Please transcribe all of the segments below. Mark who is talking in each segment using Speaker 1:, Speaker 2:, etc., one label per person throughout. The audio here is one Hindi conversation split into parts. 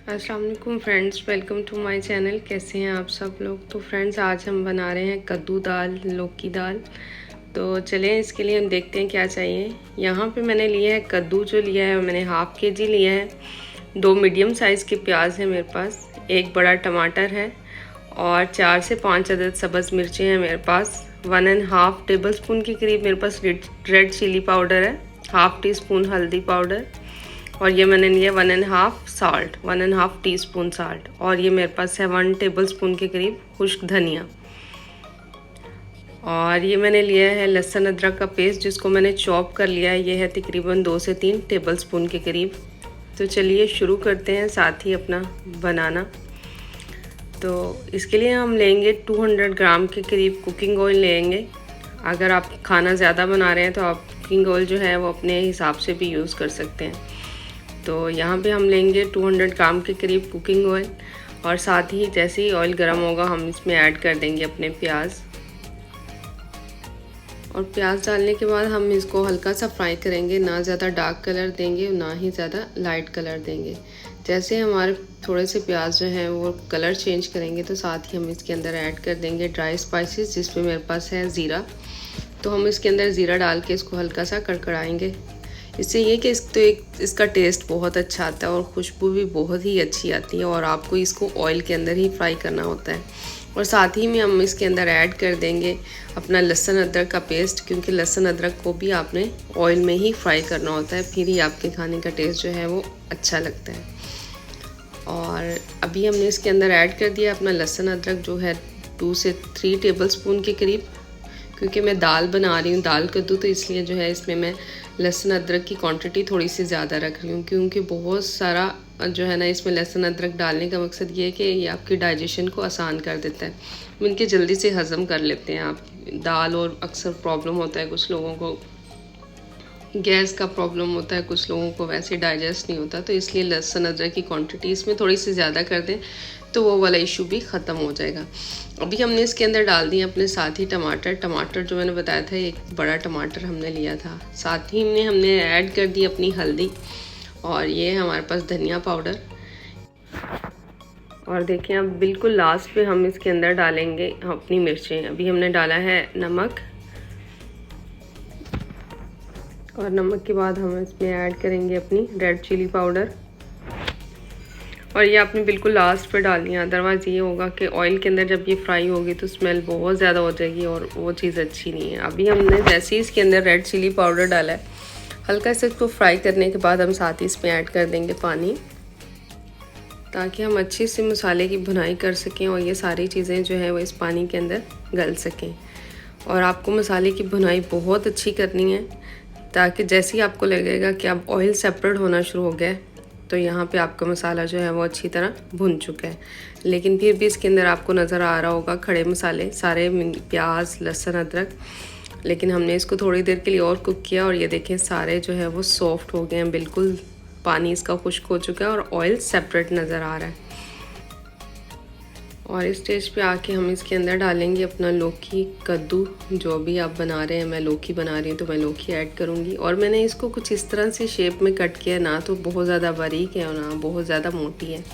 Speaker 1: अस्सलाम वालेकुम friends, welcome to my channel. कैसे हैं आप सब लोग। तो फ्रेंड्स, आज हम बना रहे हैं कद्दू दाल, लौकी दाल। तो चलें इसके लिए हम देखते हैं क्या चाहिए। यहाँ पे मैंने लिया है कद्दू, जो लिया है मैंने हाफ़ के जी लिया है। 2 मीडियम साइज़ के प्याज है मेरे पास, एक बड़ा टमाटर है और 4 से 5 अदद सब्ज़ मिर्चें हैं मेरे पास। 1.5 टेबल स्पून के करीब मेरे पास रेड चिली पाउडर है, हाफ़ टी स्पून हल्दी पाउडर, और ये मैंने लिया 1.5 टी स्पून साल्ट, और ये मेरे पास है 1 टेबल स्पून के करीब खुश्क धनिया। और ये मैंने लिया है लहसुन अदरक का पेस्ट, जिसको मैंने चॉप कर लिया है। ये है तकरीबन 2 से 3 टेबल स्पून के करीब। तो चलिए शुरू करते हैं साथ ही अपना बनाना। तो इसके लिए हम लेंगे 200 ग्राम के करीब कुकिंग ऑयल लेंगे। अगर आप खाना ज़्यादा बना रहे हैं तो आप कुकिंग ऑयल जो है वो अपने हिसाब से भी यूज़ कर सकते हैं। तो यहाँ पे हम लेंगे 200 ग्राम के करीब कुकिंग ऑयल, और साथ ही जैसे ही ऑयल गर्म होगा हम इसमें ऐड कर देंगे अपने प्याज। और प्याज डालने के बाद हम इसको हल्का सा फ्राई करेंगे, ना ज़्यादा डार्क कलर देंगे ना ही ज़्यादा लाइट कलर देंगे। जैसे हमारे थोड़े से प्याज जो हैं वो कलर चेंज करेंगे तो साथ ही हम इसके अंदर ऐड कर देंगे ड्राई स्पाइसेस, जिसमें मेरे पास है ज़ीरा। तो हम इसके अंदर ज़ीरा डाल के इसको हल्का सा कड़कड़ाएंगे। इससे ये कि इसका टेस्ट बहुत अच्छा आता है और खुशबू भी बहुत ही अच्छी आती है, और आपको इसको ऑयल के अंदर ही फ्राई करना होता है। और साथ ही में हम इसके अंदर ऐड कर देंगे अपना लहसुन अदरक का पेस्ट, क्योंकि लहसुन अदरक को भी आपने ऑयल में ही फ्राई करना होता है, फिर ही आपके खाने का टेस्ट जो है वो अच्छा लगता है। और अभी हमने इसके अंदर ऐड कर दिया अपना लहसुन अदरक, जो है 2 से 3 टेबल स्पून के करीब। क्योंकि मैं दाल बना रही हूँ, दाल कद्दू, तो इसलिए जो है इसमें मैं लहसुन अदरक की क्वांटिटी थोड़ी सी ज़्यादा रख रही हूँ, क्योंकि बहुत सारा जो है ना इसमें लहसुन अदरक डालने का मकसद ये है कि ये आपकी डाइजेशन को आसान कर देता है, इनके जल्दी से हज़म कर लेते हैं आप दाल। और अक्सर प्रॉब्लम होता है कुछ लोगों को, गैस का प्रॉब्लम होता है, कुछ लोगों को वैसे डाइजेस्ट नहीं होता, तो इसलिए लहसुन अदरक की क्वांटिटी इसमें थोड़ी सी ज़्यादा कर दें तो वो वाला इशू भी ख़त्म हो जाएगा। अभी हमने इसके अंदर डाल दिए अपने साथ ही टमाटर जो मैंने बताया था, एक बड़ा टमाटर हमने लिया था। साथ ही हमने ऐड कर दी अपनी हल्दी, और ये है हमारे पास धनिया पाउडर। और देखिए अब बिल्कुल लास्ट पे हम इसके अंदर डालेंगे अपनी मिर्चें। अभी हमने डाला है नमक, और नमक के बाद हम इसमें ऐड करेंगे अपनी रेड चिली पाउडर, और ये आपने बिल्कुल लास्ट पे डालनी है, अदरवाइज़ ये होगा कि ऑयल के अंदर जब ये फ्राई होगी तो स्मेल बहुत ज़्यादा हो जाएगी और वो चीज़ अच्छी नहीं है। अभी हमने जैसे ही इसके अंदर रेड चिली पाउडर डाला है, हल्का से इसको फ्राई करने के बाद हम साथ ही इसमें ऐड कर देंगे पानी, ताकि हम अच्छे से मसाले की भुनाई कर सकें और ये सारी चीज़ें जो है वो इस पानी के अंदर गल सकें। और आपको मसाले की भुनाई बहुत अच्छी करनी है, ताकि जैसे ही आपको लगेगा कि अब ऑयल सेपरेट होना शुरू हो गया है तो यहाँ पे आपका मसाला जो है वो अच्छी तरह भुन चुका है। लेकिन फिर भी इसके अंदर आपको नज़र आ रहा होगा खड़े मसाले सारे, प्याज, लहसुन, अदरक। लेकिन हमने इसको थोड़ी देर के लिए और कुक किया, और ये देखें सारे जो है वो सॉफ्ट हो गए हैं, बिल्कुल पानी इसका खुश्क हो चुका है और ऑयल सेपरेट नज़र आ रहा है। और इस स्टेज पे आके हम इसके अंदर डालेंगे अपना लौकी कद्दू, जो भी आप बना रहे हैं। मैं लौकी बना रही हूँ तो मैं लौकी ऐड करूँगी, और मैंने इसको कुछ इस तरह से शेप में कट किया, ना तो बहुत ज़्यादा बारीक है और ना बहुत ज़्यादा मोटी है।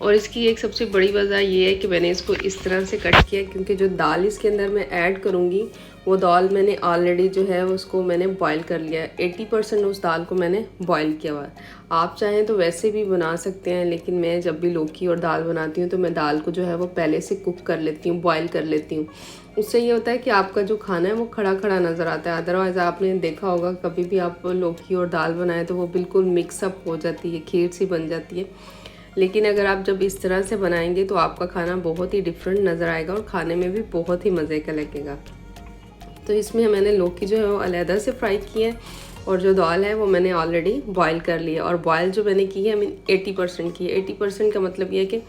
Speaker 1: और इसकी एक सबसे बड़ी वजह ये है कि मैंने इसको इस तरह से कट किया, क्योंकि जो दाल इसके अंदर मैं ऐड करूँगी वो दाल मैंने ऑलरेडी जो है उसको मैंने बॉईल कर लिया है। 80% उस दाल को मैंने बॉईल किया हुआ है। आप चाहें तो वैसे भी बना सकते हैं, लेकिन मैं जब भी लौकी और दाल बनाती हूँ तो मैं दाल को जो है वो पहले से कुक कर लेती हूँ, बॉईल कर लेती हूँ। उससे ये होता है कि आपका जो खाना है वो खड़ा खड़ा नज़र आता है। अदरवाइज़ आपने देखा होगा कभी भी आप लौकी और दाल बनाएं तो वो बिल्कुल मिक्सअप हो जाती है, खीर सी बन जाती है। लेकिन अगर आप जब इस तरह से बनाएंगे तो आपका खाना बहुत ही डिफरेंट नज़र आएगा और खाने में भी बहुत ही मज़े का लगेगा। तो इसमें मैंने लौकी जो है वो अलहदा से फ्राई की है, और जो दाल है वो मैंने ऑलरेडी बॉईल कर लिया। और बॉईल जो मैंने की है 80% की है। 80% का मतलब ये है कि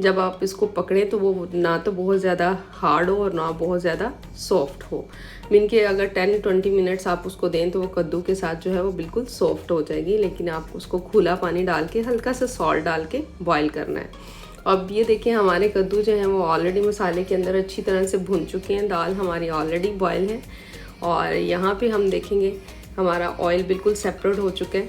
Speaker 1: जब आप इसको पकड़ें तो वो ना तो बहुत ज़्यादा हार्ड हो और ना बहुत ज़्यादा सॉफ्ट हो। मीन के अगर 10-20 मिनट्स आप उसको दें तो वो कद्दू के साथ जो है वो बिल्कुल सॉफ्ट हो जाएगी। लेकिन आप उसको खुला पानी डाल के हल्का सा सॉल्ट डाल के बॉईल करना है। अब ये देखिए हमारे कद्दू जो हैं वो ऑलरेडी मसाले के अंदर अच्छी तरह से भुन चुके हैं, दाल हमारी ऑलरेडी बॉयल है। और यहाँ पे हम देखेंगे हमारा ऑयल बिल्कुल सेपरेट हो चुका है,